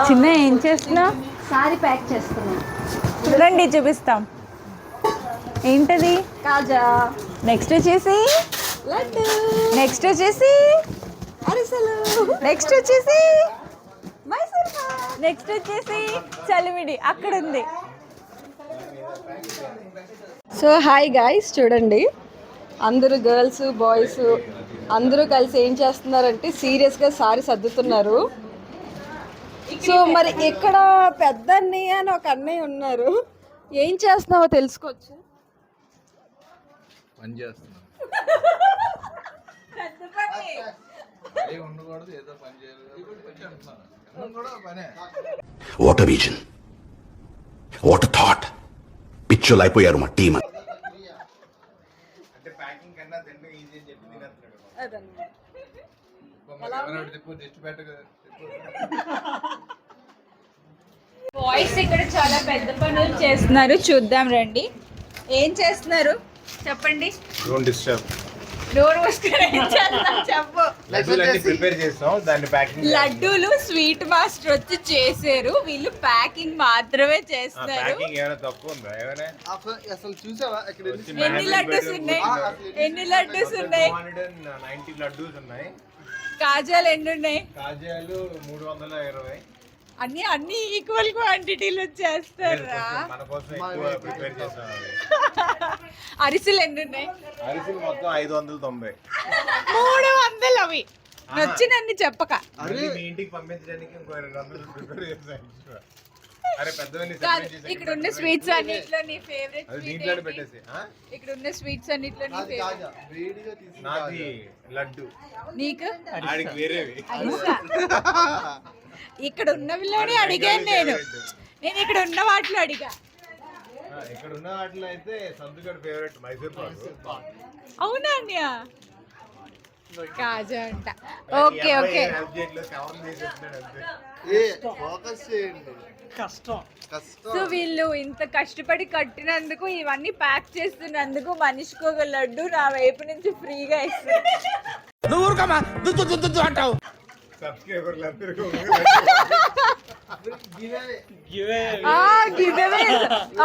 చిన్న ఏం చేస్తున్నావు? సారీ ప్యాక్ చేస్తున్నాం. రండి చూపిస్తాం. ఏంటది? కాజా. నెక్స్ట్ వచ్చేసి లడ్డు. నెక్స్ట్ వచ్చేసి అరిసెలు. నెక్స్ట్ వచ్చేసి మైసూర్ పాక్. నెక్స్ట్ వచ్చేసి చలిమిడి అక్కడ ఉంది. సో హాయ్ గాయ్స్, చూడండి అందరూ గర్ల్స్ బాయ్స్ అందరూ కలిసి ఏం చేస్తున్నారంటే సీరియస్గా సారీ సర్దుతున్నారు. సో మరి ఇక్కడ పెద్ద అన్నయ్య అని ఒక అన్నయ్య ఉన్నారు. ఏం చేస్తున్నావో తెలుసుకోవచ్చు. పని చేస్తున్నాం. What vision, what thought. పిచ్చోలు అయిపోయారు మా టీం. బాయ్స్ ఇక్కడ చాలా పెద్ద పనులు చేస్తున్నారు, చూద్దాం రండి. ఏం చేస్తున్నారు చెప్పండి. Don't disturb. డోర్ మూసుకొని చెప్పు. లడ్డూలు స్వీట్ మాస్టర్ వచ్చి చేశారు, వీళ్ళు ప్యాకింగ్ మాత్రమే చేస్తారు. ఎన్ని లడ్డూస్ ఉన్నాయి? ఎన్ని లడ్డూస్ ఉన్నాయి? 90 లడ్డూస్ ఉన్నాయి. కాజాలు ఎన్ని ఉన్నాయి? కాజాలు 320. అన్ని ఈక్వల్ క్వాంటిటీలో చేస్తారా? మన కోసం ఎక్కువ ప్రిపేర్ చేస్తాం. అరిసెలు ఎన్ని ఉన్నాయి? అరిసెలు మొత్తం 590. 300 అవి నచ్చినన్ని చెప్పక. మీ ఇంటికి పంపించడానికి ఇంకో 200 ప్రిపేర్ చేస్తాం. అరే పెద్దవన్నీ ఇక్కడ ఉన్న స్వీట్స్ అన్నిట్లో నీ ఫేవరెట్ దీంట్లో పెట్టేసి. ఇక్కడ ఉన్న స్వీట్స్ అన్నిట్లో నీ ఫేవరెట్? నాది లడ్డు. నీకు? ఆడికి వేరేవి. ఇక్కడ ఉన్నవిలోనే అడిగాను నేను ఇక్కడ ఉన్న వాటిలో అడిగా. ఇక్కడ ఉన్న వాటిలో అయితే సంతుగడ్ ఫేవరెట్ మైసూర్ పాక్. అవునా అన్నయ్య? కాజా అంట. Okay okay. సో వీళ్ళు ఇంత కష్టపడి కట్టినందుకు, ఇవన్నీ ప్యాక్ చేస్తున్నందుకు మనిషికి ఒక లడ్డు నా వైపు నుంచి ఫ్రీగా ఇస్తారు.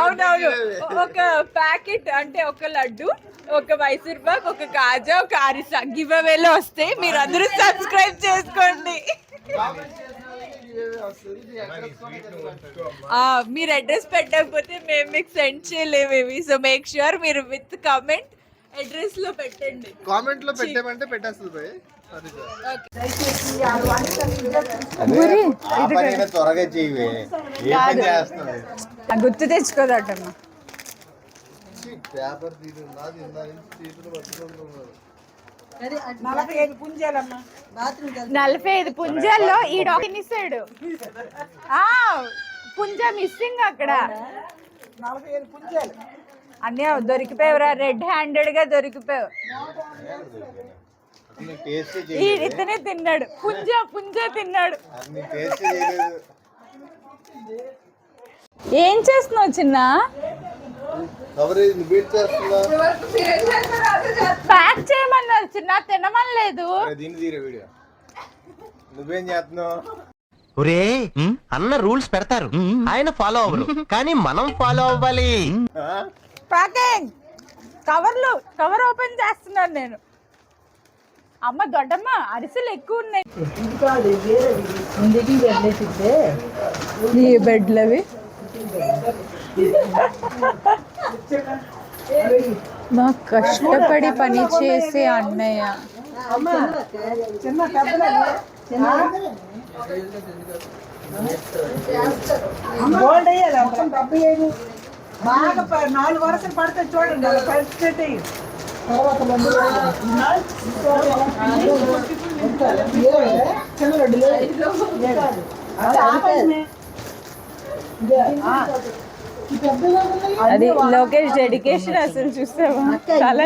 అవునవును. ఒక ప్యాకెట్ అంటే ఒక లడ్డు, ఒక మైసూర్ పాక్, ఒక కాజా, ఒక అరిసా గివ్ అవేలో వస్తాయి. మీరు అందరూ సబ్స్క్రైబ్ చేసుకోండి. మీరు అడ్రస్ పెట్టకపోతే మేము మీకు సెండ్ చేయలేమేమి. సో మేక్ ష్యూర్ మీరు విత్ కామెంట్ అడ్రస్ లో పెట్టండి. కామెంట్ లో పెట్టేమంటే పెట్టేస్తుంది. త్వరగా చేయవే. గుర్తు తెచ్చుకోదటమ్మా. పేపర్ 45 పుంజాల్లో ఈ డాక్టర్ ఇస్తాడు. పుంజ మిస్సింగ్ అక్కడ. 45 పుంజాలు అన్నీ దొరికిపోయావురా, రెడ్ హ్యాండెడ్ గా దొరికిపోయావు. ఇతనే తిన్నాడు, పుంజ తిన్నాడు. ఏం చేస్తున్నావు చిన్న? ప్యాక్ చేయమన్నారు చిన్న, తినమనలేదు. నువ్వేం చేస్తున్నావు? ఒరే అన్న రూల్స్ పెడతారు, ఆయన ఫాలో అవ్వరు, కానీ మనం ఫాలో అవ్వాలి. ప్యాకింగ్ కవర్ ఓపెన్ చేస్తున్నాను నేను. అమ్మ దొడ్డమ్మ అరిసెలు ఎక్కువ ఉన్నాయి. ఈ బెడ్లవి మా కష్టపడి పని చేసే అన్నయ్య. బాగా 4 వరుసలు పడితే చూడండి. అది లోకేష్ డెడికేషన్ అసలు చూసావా? చాలా